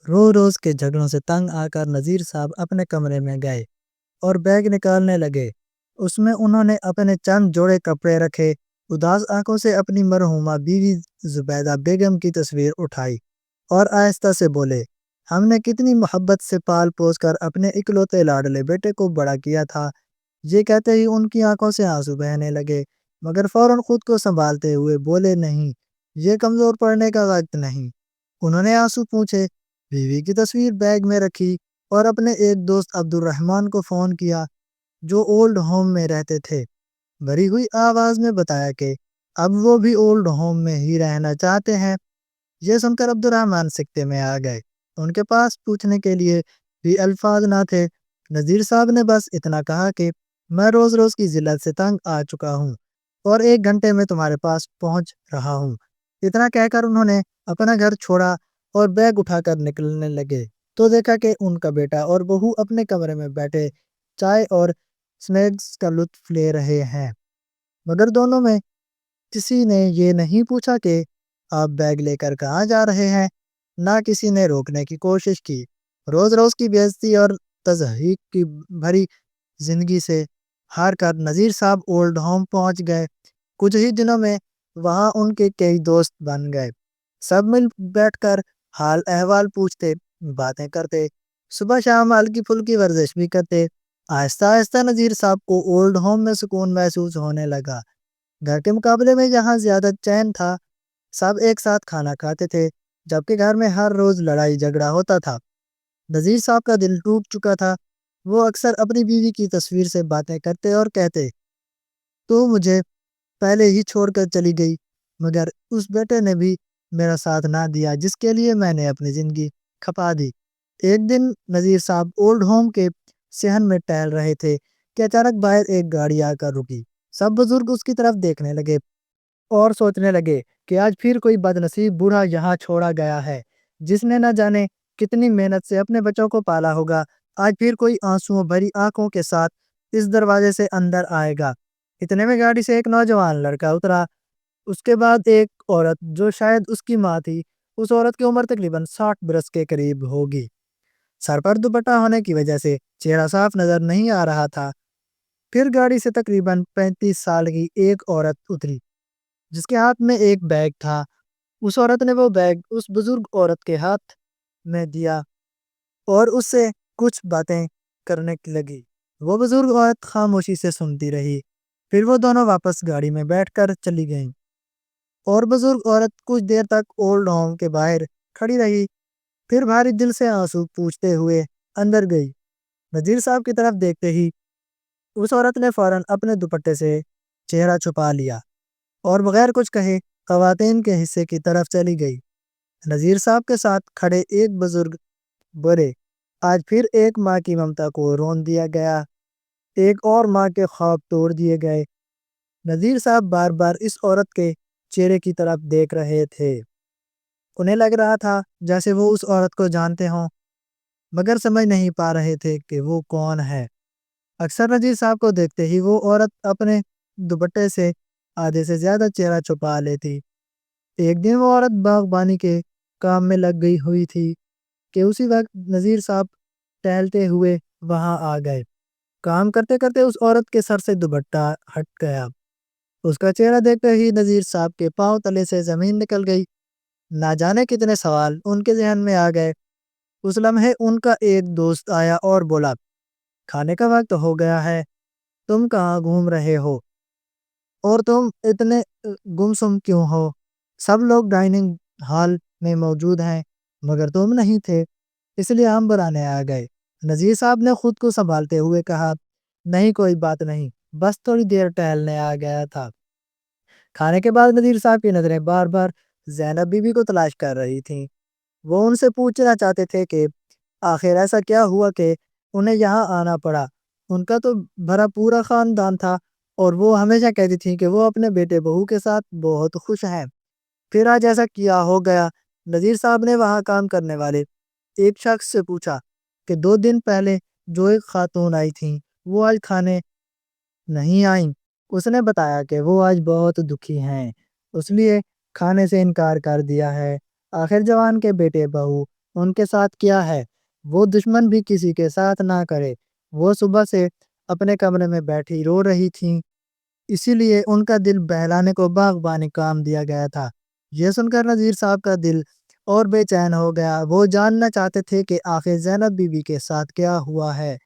روز روز کے جھگڑوں سے تنگ آ کر نذیر صاحب اپنے کمرے میں گئے اور بیگ نکالنے لگے۔ اس میں انہوں نے اپنے چند جوڑے کپڑے رکھے، اداس آنکھوں سے اپنی مرحومہ بیوی زبیدہ بیگم کی تصویر اٹھائی اور آہستہ سے بولے، ہم نے کتنی محبت سے پال پوس کر اپنے اکلوتے لاڈلے بیٹے کو بڑا کیا تھا۔ یہ کہتے ہی ان کی آنکھوں سے آنسو بہنے لگے، مگر فوراً خود کو سنبھالتے ہوئے بولے، نہیں، یہ کمزور پڑنے کا وقت نہیں۔ انہوں نے آنسو پوچھے، بیوی کی تصویر بیگ میں رکھی اور اپنے ایک دوست عبد الرحمن کو فون کیا جو اولڈ ہوم میں رہتے تھے۔ بھری ہوئی آواز میں بتایا کہ اب وہ بھی اولڈ ہوم میں ہی رہنا چاہتے ہیں۔ یہ سن کر عبد الرحمن سکتے میں آ گئے۔ ان کے پاس پوچھنے کے لیے بھی الفاظ نہ تھے۔ نذیر صاحب نے بس اتنا کہا کہ میں روز روز کی ذلت سے تنگ آ چکا ہوں اور 1 گھنٹے میں تمہارے پاس پہنچ رہا ہوں۔ اتنا کہہ کر انہوں نے اپنا گھر چھوڑا اور بیگ اٹھا کر نکلنے لگے تو دیکھا کہ ان کا بیٹا اور بہو اپنے کمرے میں بیٹھے چائے اور سنیکس کا لطف لے رہے ہیں، مگر دونوں میں کسی نے یہ نہیں پوچھا کہ آپ بیگ لے کر کہاں جا رہے ہیں۔ نہ کسی نے روکنے کی کوشش کی۔ روز روز کی بےعزتی اور تضحیک کی بھری زندگی سے ہار کر نذیر صاحب اولڈ ہوم پہنچ گئے۔ کچھ ہی دنوں میں وہاں ان کے کئی دوست بن گئے۔ سب مل بیٹھ کر حال احوال پوچھتے، باتیں کرتے، صبح شام ہلکی پھلکی ورزش بھی کرتے۔ آہستہ آہستہ نذیر صاحب کو اولڈ ہوم میں سکون محسوس ہونے لگا۔ گھر کے مقابلے میں جہاں زیادہ چین تھا، سب ایک ساتھ کھانا کھاتے تھے، جبکہ گھر میں ہر روز لڑائی جھگڑا ہوتا تھا۔ نذیر صاحب کا دل ٹوٹ چکا تھا۔ وہ اکثر اپنی بیوی کی تصویر سے باتیں کرتے اور کہتے، تو مجھے پہلے ہی چھوڑ کر چلی گئی، مگر اس بیٹے نے بھی میرا ساتھ نہ دیا جس کے لیے میں نے اپنی زندگی کھپا دی۔ ایک دن نذیر صاحب اولڈ ہوم کے صحن میں ٹہل رہے تھے کہ اچانک باہر ایک گاڑی آ کر رکی۔ سب بزرگ اس کی طرف دیکھنے لگے اور سوچنے لگے کہ آج پھر کوئی بد نصیب بوڑھا یہاں چھوڑا گیا ہے جس نے نہ جانے کتنی محنت سے اپنے بچوں کو پالا ہوگا۔ آج پھر کوئی آنسوؤں بھری آنکھوں کے ساتھ اس دروازے سے اندر آئے گا۔ اتنے میں گاڑی سے ایک نوجوان لڑکا اترا، اس کے بعد ایک عورت جو شاید اس کی ماں تھی۔ اس عورت کی عمر تقریباً 60 برس کے قریب ہوگی۔ سر پر دوپٹہ ہونے کی وجہ سے چہرہ صاف نظر نہیں آ رہا تھا۔ پھر گاڑی سے تقریباً 35 سال کی ایک عورت اتری جس کے ہاتھ میں ایک بیگ تھا۔ اس عورت نے وہ بیگ اس بزرگ عورت کے ہاتھ میں دیا اور اس سے کچھ باتیں کرنے لگی۔ وہ بزرگ عورت خاموشی سے سنتی رہی۔ پھر وہ دونوں واپس گاڑی میں بیٹھ کر چلی گئیں اور بزرگ عورت کچھ دیر تک اولڈ ہوم کے باہر کھڑی رہی، پھر بھاری دل سے آنسو پوچھتے ہوئے اندر گئی۔ نذیر صاحب کی طرف دیکھتے ہی اس عورت نے فوراً اپنے دوپٹے سے چہرہ چھپا لیا اور بغیر کچھ کہے خواتین کے حصے کی طرف چلی گئی۔ نذیر صاحب کے ساتھ کھڑے ایک بزرگ بولے، آج پھر ایک ماں کی ممتا کو رون دیا گیا، ایک اور ماں کے خواب توڑ دیے گئے۔ نذیر صاحب بار بار اس عورت کے چہرے کی طرف دیکھ رہے تھے۔ انہیں لگ رہا تھا جیسے وہ اس عورت کو جانتے ہوں، مگر سمجھ نہیں پا رہے تھے کہ وہ کون ہے۔ اکثر نذیر صاحب کو دیکھتے ہی وہ عورت اپنے دوپٹے سے آدھے سے زیادہ چہرہ چھپا لیتی۔ ایک دن وہ عورت باغبانی کے کام میں لگ گئی ہوئی تھی کہ اسی وقت نذیر صاحب ٹہلتے ہوئے وہاں آ گئے۔ کام کرتے کرتے اس عورت کے سر سے دوپٹہ ہٹ گیا۔ اس کا چہرہ دیکھتے ہی نذیر صاحب کے پاؤں تلے سے زمین نکل گئی۔ نہ جانے کتنے سوال ان کے ذہن میں آ گئے۔ اس لمحے ان کا ایک دوست آیا اور بولا، کھانے کا وقت ہو گیا ہے، تم کہاں گھوم رہے ہو اور تم اتنے گمسم کیوں ہو؟ سب لوگ ڈائننگ ہال میں موجود ہیں مگر تم نہیں تھے، اس لیے ہم بلانے آ گئے۔ نذیر صاحب نے خود کو سنبھالتے ہوئے کہا، نہیں، کوئی بات نہیں، بس تھوڑی دیر ٹہلنے آ گیا تھا۔ کھانے کے بعد نذیر صاحب کی نظریں بار بار زینب بی بی کو تلاش کر رہی تھیں۔ وہ ان سے پوچھنا چاہتے تھے کہ آخر ایسا کیا ہوا کہ انہیں یہاں آنا پڑا۔ ان کا تو بھرا پورا خاندان تھا اور وہ ہمیشہ کہتی تھیں کہ وہ اپنے بیٹے بہو کے ساتھ بہت خوش ہیں، پھر آج ایسا کیا ہو گیا؟ نذیر صاحب نے وہاں کام کرنے والے ایک شخص سے پوچھا کہ 2 دن پہلے جو ایک خاتون آئی تھیں وہ آج کھانے نہیں آئیں۔ اس نے بتایا کہ وہ آج بہت دکھی ہیں، اس لیے کھانے سے انکار کر دیا ہے۔ آخر جوان کے بیٹے بہو ان کے ساتھ کیا ہے، وہ دشمن بھی کسی کے ساتھ نہ کرے۔ وہ صبح سے اپنے کمرے میں بیٹھی رو رہی تھیں، اسی لیے ان کا دل بہلانے کو باغبانی کام دیا گیا تھا۔ یہ سن کر نذیر صاحب کا دل اور بے چین ہو گیا۔ وہ جاننا چاہتے تھے کہ آخر زینب بی بی کے ساتھ کیا ہوا ہے۔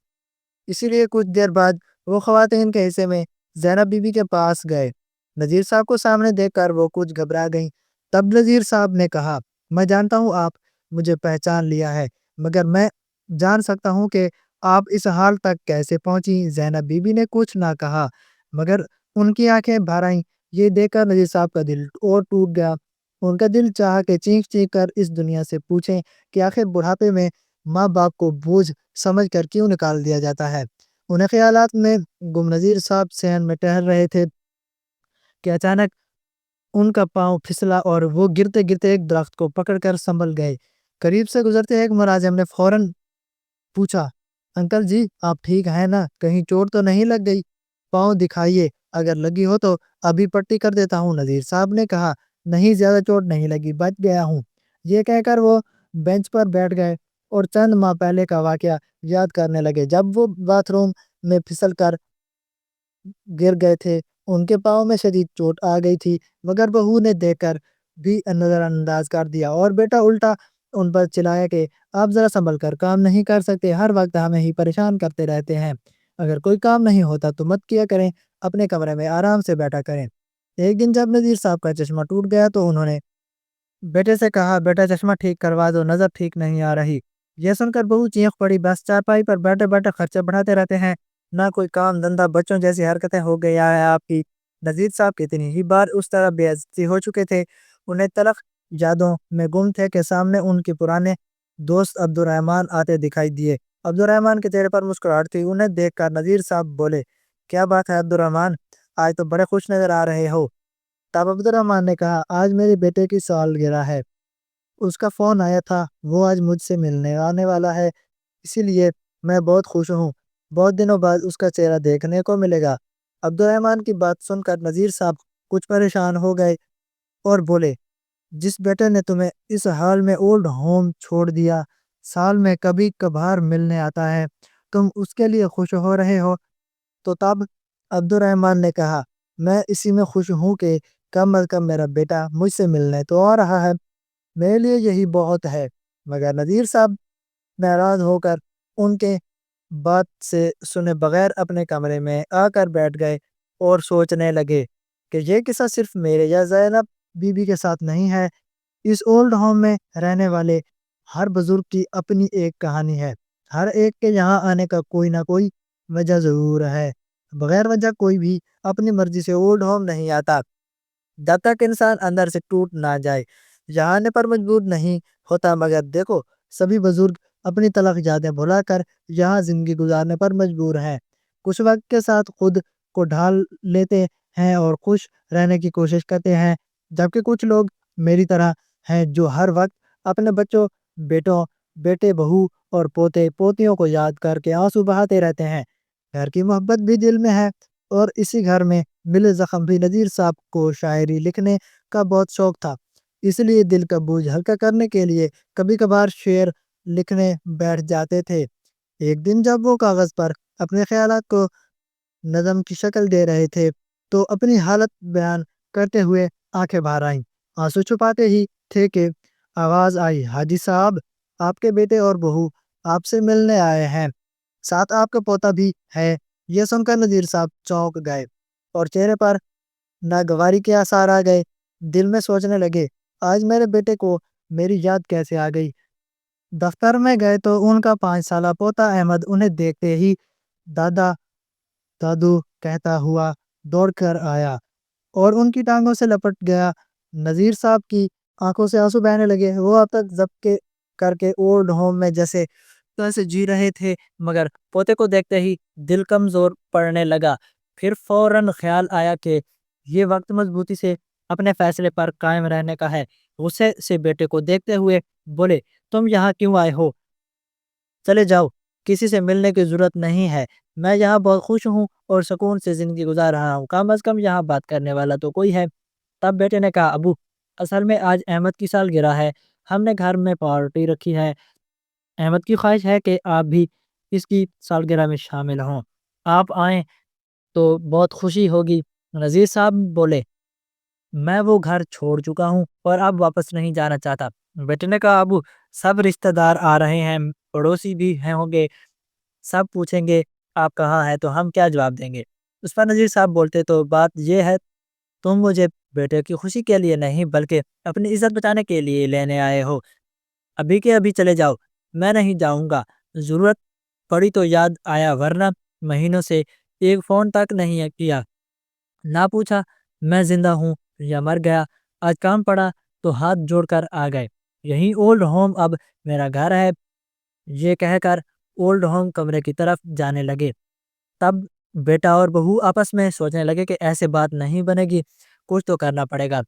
اسی لیے کچھ دیر بعد وہ خواتین کے حصے میں زینب بی بی کے پاس گئے۔ نذیر صاحب کو سامنے دیکھ کر وہ کچھ گھبرا گئیں۔ تب نذیر صاحب نے کہا، میں جانتا ہوں آپ مجھے پہچان لیا ہے، مگر میں جان سکتا ہوں کہ آپ اس حال تک کیسے پہنچی؟ زینب بی بی نے کچھ نہ کہا، مگر ان کی آنکھیں بھر آئیں۔ یہ دیکھ کر نذیر صاحب کا دل اور ٹوٹ گیا۔ ان کا دل چاہا کہ چیخ چیخ کر اس دنیا سے پوچھیں کہ آخر بڑھاپے میں ماں باپ کو بوجھ سمجھ کر کیوں نکال دیا جاتا ہے۔ انہیں خیالات میں گم نذیر صاحب صحن میں ٹہل رہے تھے کہ اچانک ان کا پاؤں پھسلا اور وہ گرتے گرتے ایک درخت کو پکڑ کر سنبھل گئے۔ قریب سے گزرتے ایک ملازم نے فوراً پوچھا، انکل جی آپ ٹھیک ہیں نا؟ کہیں چوٹ تو نہیں لگ گئی؟ پاؤں دکھائیے، اگر لگی ہو تو ابھی پٹی کر دیتا ہوں۔ نذیر صاحب نے کہا، نہیں زیادہ چوٹ نہیں لگی، بچ گیا ہوں۔ یہ کہہ کر وہ بینچ پر بیٹھ گئے اور چند ماہ پہلے کا واقعہ یاد کرنے لگے جب وہ باتھ روم میں پھسل کر گر گئے تھے۔ ان کے پاؤں میں شدید چوٹ آ گئی تھی، مگر بہو نے دیکھ کر بھی نظر انداز کر دیا اور بیٹا الٹا ان پر چلایا کہ آپ ذرا سنبھل کر کام نہیں کر سکتے، ہر وقت ہمیں ہی پریشان کرتے رہتے ہیں، اگر کوئی کام نہیں ہوتا تو مت کیا کریں، اپنے کمرے میں آرام سے بیٹھا کریں۔ ایک دن جب نذیر صاحب کا چشمہ ٹوٹ گیا تو انہوں نے بیٹے سے کہا، بیٹا چشمہ ٹھیک کروا دو، نظر ٹھیک نہیں آ رہی۔ یہ سن کر بہو چیخ پڑی، بس چارپائی پر بیٹھے بیٹھے خرچے بڑھاتے رہتے ہیں، نہ کوئی کام دھندا، بچوں جیسی حرکتیں ہو گیا ہے آپ کی۔ نذیر صاحب کتنی ہی بار اس طرح بے عزتی ہو چکے تھے، انہیں تلخ یادوں میں گم تھے کہ سامنے ان کے پرانے دوست عبد الرحمن آتے دکھائی دیے۔ عبد الرحمن کے چہرے پر مسکراہٹ تھی۔ انہیں دیکھ کر نذیر صاحب بولے، کیا بات ہے عبد الرحمن، آج تو بڑے خوش نظر آ رہے ہو۔ تب عبد الرحمن نے کہا، آج میرے بیٹے کی سالگرہ ہے، اس کا فون آیا تھا، وہ آج مجھ سے ملنے آنے والا ہے، اسی لیے میں بہت خوش ہوں، بہت دنوں بعد اس کا چہرہ دیکھنے کو ملے گا۔ عبد الرحمن کی بات سن کر نذیر صاحب کچھ پریشان ہو گئے اور بولے، جس بیٹے نے تمہیں اس حال میں اولڈ ہوم چھوڑ دیا، سال میں کبھی کبھار ملنے آتا ہے، تم اس کے لیے خوش ہو رہے ہو؟ تو تب عبد الرحمن نے کہا، میں اسی میں خوش ہوں کہ کم از کم میرا بیٹا مجھ سے ملنے تو آ رہا ہے، میرے لیے یہی بہت ہے۔ مگر نذیر صاحب ناراض ہو کر ان کے بات سے سنے بغیر اپنے کمرے میں آ کر بیٹھ گئے اور سوچنے لگے کہ یہ قصہ صرف میرے یا زینب بی بی کے ساتھ نہیں ہے، اس اولڈ ہوم میں رہنے والے ہر بزرگ کی اپنی ایک کہانی ہے، ہر ایک کے یہاں آنے کا کوئی نہ کوئی وجہ ضرور ہے، بغیر وجہ کوئی بھی اپنی مرضی سے اولڈ ہوم نہیں آتا، جب تک انسان اندر سے ٹوٹ نہ جائے، یہاں آنے پر مجبور نہیں ہوتا۔ مگر دیکھو سبھی بزرگ اپنی تلخ یادیں بھلا کر یہاں زندگی گزارنے پر مجبور ہیں، کچھ وقت کے ساتھ خود کو ڈھال لیتے ہیں اور خوش رہنے کی کوشش کرتے ہیں، جبکہ کچھ لوگ میری طرح ہیں جو ہر وقت اپنے بچوں، بیٹوں، بیٹے بہو اور پوتے پوتیوں کو یاد کر کے آنسو بہاتے رہتے ہیں۔ گھر کی محبت بھی دل میں ہے اور اسی گھر میں ملے زخم بھی۔ نذیر صاحب کو شاعری لکھنے کا بہت شوق تھا، اس لیے دل کا بوجھ ہلکا کرنے کے لیے کبھی کبھار شعر لکھنے بیٹھ جاتے تھے۔ ایک دن جب وہ کاغذ پر اپنے خیالات کو نظم کی شکل دے رہے تھے تو اپنی حالت بیان کرتے ہوئے آنکھیں بھر آئیں، آنسو چھپاتے ہی تھے کہ آواز آئی، حاجی صاحب آپ کے بیٹے اور بہو آپ سے ملنے آئے ہیں، ساتھ آپ کا پوتا بھی ہے۔ یہ سن کر نذیر صاحب چونک گئے اور چہرے پر ناگواری کے آثار آ گئے، دل میں سوچنے لگے، آج میرے بیٹے کو میری یاد کیسے آ گئی۔ دفتر میں گئے تو ان کا 5 سالہ پوتا احمد انہیں دیکھتے ہی دادا دادو کہتا ہوا دوڑ کر آیا اور ان کی ٹانگوں سے لپٹ گیا۔ نذیر صاحب کی آنکھوں سے آنسو بہنے لگے، وہ اب تک ضبط کر کے اولڈ ہوم میں جیسے جی رہے تھے، مگر پوتے کو دیکھتے ہی دل کمزور پڑنے لگا۔ پھر فوراً خیال آیا کہ یہ وقت مضبوطی سے اپنے فیصلے پر قائم رہنے کا ہے۔ غصے سے بیٹے کو دیکھتے ہوئے بولے، تم یہاں کیوں آئے ہو؟ چلے جاؤ، کسی سے ملنے کی ضرورت نہیں ہے، میں یہاں بہت خوش ہوں اور سکون سے زندگی گزار رہا ہوں، کم از کم یہاں بات کرنے والا تو کوئی ہے۔ تب بیٹے نے کہا، ابو اصل میں آج احمد کی سالگرہ ہے، ہم نے گھر میں پارٹی رکھی ہے، احمد کی خواہش ہے کہ آپ بھی اس کی سالگرہ میں شامل ہوں، آپ آئیں تو بہت خوشی ہوگی۔ نذیر صاحب بولے، میں وہ گھر چھوڑ چکا ہوں اور اب واپس نہیں جانا چاہتا۔ بیٹے نے کہا، ابو سب رشتہ دار آ رہے ہیں، پڑوسی بھی ہیں ہوں گے، سب پوچھیں گے آپ کہاں ہیں تو ہم کیا جواب دیں گے؟ اس پر نذیر صاحب بولتے، تو بات یہ ہے تم مجھے بیٹے کی خوشی کے لیے نہیں بلکہ اپنی عزت بچانے کے لیے لینے آئے ہو، ابھی کے ابھی چلے جاؤ، میں نہیں جاؤں گا، ضرورت پڑی تو یاد آیا، ورنہ مہینوں سے ایک فون تک نہیں کیا، نہ پوچھا میں زندہ ہوں یا مر گیا، آج کام پڑا تو ہاتھ جوڑ کر آ گئے، یہی اولڈ ہوم اب میرا گھر ہے۔ یہ کہہ کر اولڈ ہوم کمرے کی طرف جانے لگے۔ تب بیٹا اور بہو آپس میں سوچنے لگے کہ ایسے بات نہیں بنے گی، کچھ تو کرنا پڑے گا۔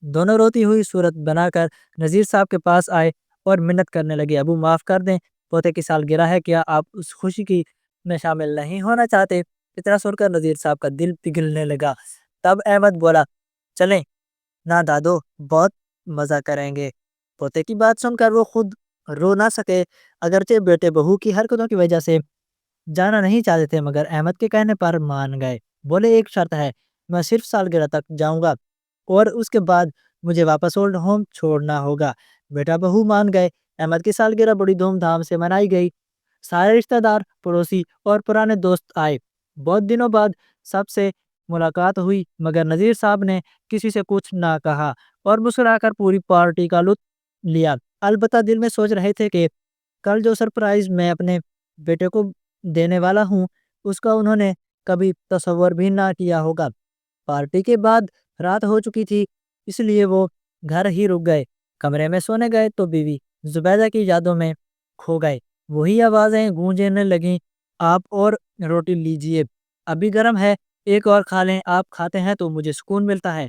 دونوں روتی ہوئی صورت بنا کر نذیر صاحب کے پاس آئے اور منت کرنے لگے، ابو معاف کر دیں، پوتے کی سالگرہ ہے، کیا آپ اس خوشی کی میں شامل نہیں ہونا چاہتے؟ اتنا سن کر نذیر صاحب کا دل پگھلنے لگا۔ تب احمد بولا، چلیں نہ دادو، بہت مزہ کریں گے۔ پوتے کی بات سن کر وہ خود رو نہ سکے، اگرچہ بیٹے بہو کی حرکتوں کی وجہ سے جانا نہیں چاہتے تھے، مگر احمد کے کہنے پر مان گئے۔ بولے، ایک شرط ہے، میں صرف سالگرہ تک جاؤں گا اور اس کے بعد مجھے واپس اولڈ ہوم چھوڑنا ہوگا۔ بیٹا بہو مان گئے۔ احمد کی سالگرہ بڑی دھوم دھام سے منائی گئی، سارے رشتہ دار، پڑوسی اور پرانے دوست آئے۔ بہت دنوں بعد سب سے ملاقات ہوئی، مگر نذیر صاحب نے کسی سے کچھ نہ کہا اور مسکرا کر پوری پارٹی کا لطف لیا۔ البتہ دل میں سوچ رہے تھے کہ کل جو سرپرائز میں اپنے بیٹے کو دینے والا ہوں، اس کا انہوں نے کبھی تصور بھی نہ کیا ہوگا۔ پارٹی کے بعد رات ہو چکی تھی، اس لیے وہ گھر ہی رک گئے۔ کمرے میں سونے گئے تو بیوی زبیدہ کی یادوں میں کھو گئے۔ وہی آوازیں گونجنے لگیں، آپ اور روٹی لیجئے، ابھی گرم ہے، ایک اور کھا لیں، آپ کھاتے ہیں تو مجھے سکون ملتا ہے۔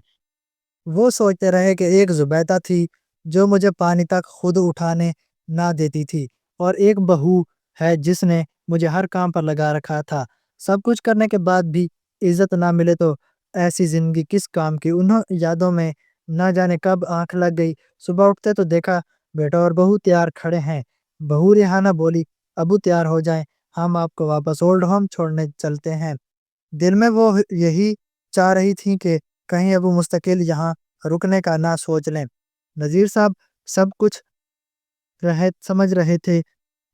وہ سوچتے رہے کہ ایک زبیدہ تھی جو مجھے پانی تک خود اٹھانے نہ دیتی تھی، اور ایک بہو ہے جس نے مجھے ہر کام پر لگا رکھا تھا۔ سب کچھ کرنے کے بعد بھی عزت نہ ملے تو ایسی زندگی کس کام کی؟ انہوں یادوں میں نہ جانے کب آنکھ لگ گئی۔ صبح اٹھتے تو دیکھا بیٹا اور بہو تیار کھڑے ہیں۔ بہو ریحانہ بولی، ابو تیار ہو جائیں، ہم آپ کو واپس اولڈ ہوم چھوڑنے چلتے ہیں۔ دل میں وہ یہی چاہ رہی تھی کہ کہیں ابو مستقل یہاں رکنے کا نہ سوچ لیں۔ نذیر صاحب سب کچھ سمجھ رہے تھے،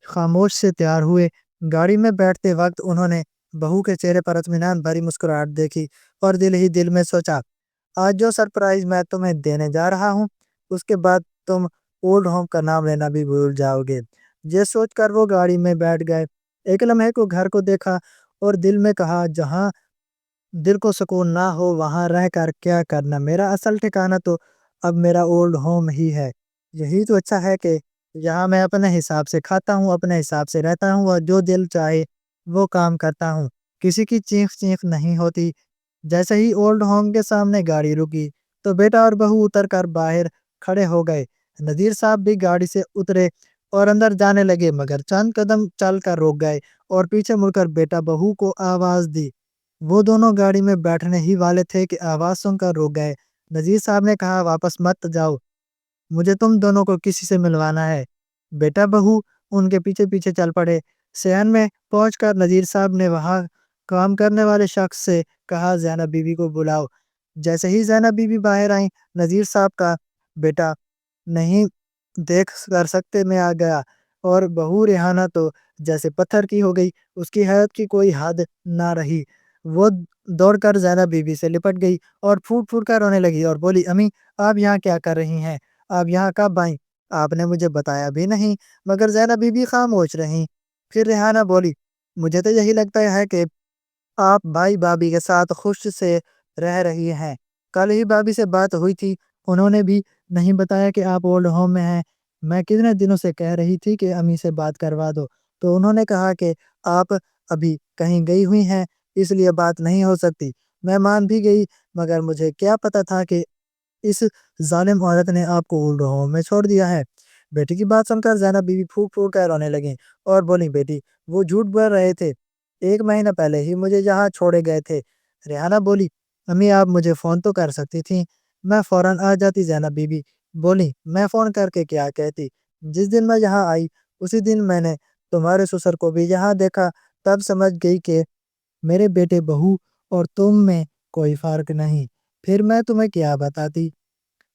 خاموش سے تیار ہوئے۔ گاڑی میں بیٹھتے وقت انہوں نے بہو کے چہرے پر اطمینان بھری مسکراہٹ دیکھی اور دل ہی دل میں سوچا، آج جو سرپرائز میں تمہیں دینے جا رہا ہوں، اس کے بعد تم اولڈ ہوم کا نام لینا بھی بھول جاؤ گے۔ یہ سوچ کر وہ گاڑی میں بیٹھ گئے۔ ایک لمحے کو گھر کو دیکھا اور دل میں کہا، جہاں دل کو سکون نہ ہو وہاں رہ کر کیا کرنا، میرا اصل ٹھکانہ تو اب میرا اولڈ ہوم ہی ہے۔ یہی تو اچھا ہے کہ یہاں میں اپنے حساب سے کھاتا ہوں، اپنے حساب سے رہتا ہوں اور جو دل چاہے وہ کام کرتا ہوں، کسی کی چیخ نہیں ہوتی۔ جیسے ہی اولڈ ہوم کے سامنے گاڑی رکی تو بیٹا اور بہو اتر کر باہر کھڑے ہو گئے۔ نذیر صاحب بھی گاڑی سے اترے اور اندر جانے لگے، مگر چند قدم چل کر رک گئے اور پیچھے مڑ کر بیٹا بہو کو آواز دی۔ وہ دونوں گاڑی میں بیٹھنے ہی والے تھے کہ آواز سن کر رک گئے۔ نذیر صاحب نے کہا، واپس مت جاؤ، مجھے تم دونوں کو کسی سے ملوانا ہے۔ بیٹا بہو ان کے پیچھے پیچھے چل پڑے۔ صحن میں پہنچ کر نذیر صاحب نے وہاں کام کرنے والے شخص سے کہا، زینب بیوی کو بلاؤ۔ جیسے ہی زینب بیوی باہر آئیں، نذیر صاحب کا بیٹا نہیں دیکھ کر سکتے میں آ گیا اور بہو ریحانہ تو جیسے پتھر کی ہو گئی، اس کی حیرت کی کوئی حد نہ رہی۔ وہ دوڑ کر زینب بیوی سے لپٹ گئی اور پھوٹ پھوٹ کر رونے لگی اور بولی، امی آپ یہاں کیا کر رہی ہیں؟ آپ یہاں کب آئیں؟ آپ نے مجھے بتایا بھی نہیں۔ مگر زینب بیوی خاموش رہیں۔ پھر ریحانہ بولی، مجھے تو یہی لگتا ہے کہ آپ بھائی بھابھی کے ساتھ خوش سے رہ رہی ہیں، کل ہی بھابھی سے بات ہوئی تھی، انہوں نے بھی نہیں بتایا کہ آپ اولڈ ہوم میں ہیں۔ میں کتنے دنوں سے کہہ رہی تھی کہ امی سے بات کروا دو، تو انہوں نے کہا کہ آپ ابھی کہیں گئی ہوئی ہیں، اس لیے بات نہیں ہو سکتی۔ میں مان بھی گئی، مگر مجھے کیا پتا تھا کہ اس ظالم عورت نے آپ کو اولڈ ہوم میں چھوڑ دیا ہے۔ بیٹی کی بات سن کر زینب بیوی پھوک پھوک کر رونے لگیں اور بولی، بیٹی وہ جھوٹ بول رہے تھے، 1 مہینہ پہلے ہی مجھے یہاں چھوڑے گئے تھے۔ ریحانہ بولی، امی آپ مجھے فون تو کر سکتی تھیں، میں فوراً آ جاتی۔ زینب بیوی بولی میں فون کر کے کیا کہتی، جس دن میں یہاں آئی اسی دن میں نے تمہارے سسر کو بھی یہاں دیکھا، تب سمجھ گئی کہ میرے بیٹے بہو اور تم میں کوئی فرق نہیں، پھر میں تمہیں کیا بتاتی۔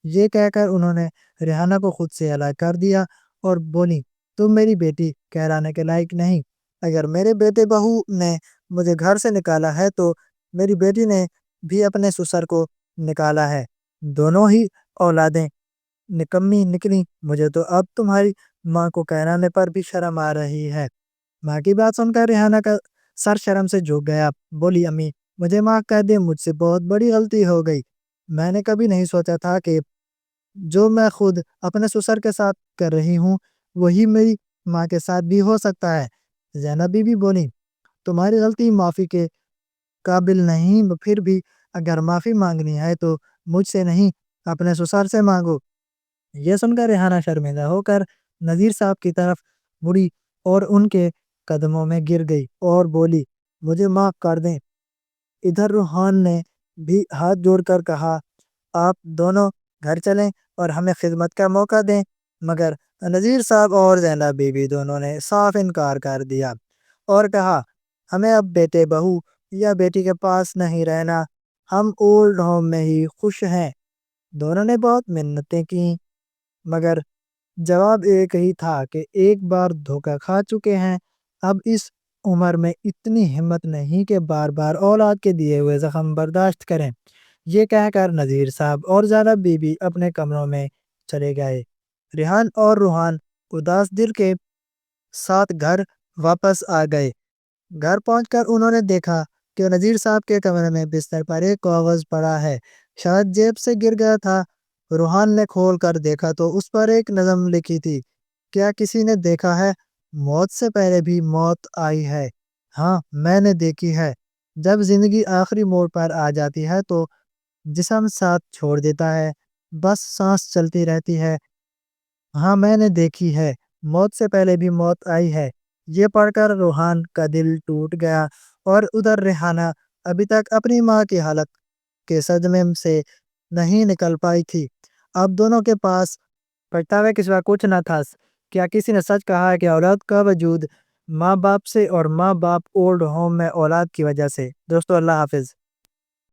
یہ کہہ کر انہوں نے ریحانہ کو خود سے الگ کر دیا اور بولی تم میری بیٹی کہلانے کے لائق نہیں، اگر میرے بیٹے بہو نے مجھے گھر سے نکالا ہے تو میری بیٹی نے بھی اپنے سسر کو نکالا ہے، دونوں ہی اولادیں نکمی نکلی، مجھے تو اب تمہاری ماں کو کہلانے پر بھی شرم آ رہی ہے۔ ماں کی بات سن کر ریحانہ کا سر شرم سے جھک گیا، بولی امی مجھے معاف کر دے، مجھ سے بہت بڑی غلطی ہو گئی، میں نے کبھی نہیں سوچا تھا کہ جو میں خود اپنے سسر کے ساتھ کر رہی ہوں وہی میری ماں کے ساتھ بھی ہو سکتا ہے۔ زینب بی بی بولی تمہاری غلطی معافی کے قابل نہیں، پھر بھی اگر معافی مانگنی ہے تو مجھ سے نہیں اپنے سسر سے مانگو۔ یہ سن کر ریحانہ شرمندہ ہو کر نذیر صاحب کی طرف مڑی اور ان کے قدموں میں گر گئی اور بولی مجھے معاف کر دیں۔ ادھر روحان نے بھی ہاتھ جوڑ کر کہا آپ دونوں گھر چلیں اور ہمیں خدمت کا موقع دیں، مگر نذیر صاحب اور زینب بی بی دونوں نے صاف انکار کر دیا اور کہا ہمیں اب بیٹے بہو یا بیٹی کے پاس نہیں رہنا، ہم اولڈ ہوم میں ہی خوش ہیں۔ دونوں نے بہت منتیں کی مگر جواب ایک ہی تھا کہ ایک بار دھوکہ کھا چکے ہیں، اب اس عمر میں اتنی ہمت نہیں کہ بار بار اولاد کے دیے ہوئے زخم برداشت کریں۔ یہ کہہ کر نذیر صاحب اور زینب بی بی اپنے کمروں میں چلے گئے۔ ریحان اور روحان اداس دل کے ساتھ گھر واپس آ گئے۔ گھر پہنچ کر انہوں نے دیکھا کہ نذیر صاحب کے کمرے میں بستر پر ایک کاغذ پڑا ہے، شاید جیب سے گر گیا تھا۔ روحان نے کھول کر دیکھا تو اس پر ایک نظم لکھی تھی، کیا کسی نے دیکھا ہے موت سے پہلے بھی موت آئی ہے؟ ہاں میں نے دیکھی ہے، جب زندگی آخری موڑ پر آ جاتی ہے تو جسم ساتھ چھوڑ دیتا ہے، بس سانس چلتی رہتی ہے۔ ہاں میں نے دیکھی ہے، موت سے پہلے بھی موت آئی ہے۔ یہ پڑھ کر روحان کا دل ٹوٹ گیا اور ادھر ریحانہ ابھی تک اپنی ماں کی حالت کے صدمے سے نہیں نکل پائی تھی۔ اب دونوں کے پاس پچھتاوے کے سوا کچھ نہ تھا۔ کیا کسی نے سچ کہا ہے کہ اولاد کا وجود ماں باپ سے اور ماں باپ اولڈ ہوم میں اولاد کی وجہ سے؟ دوستو اللہ حافظ۔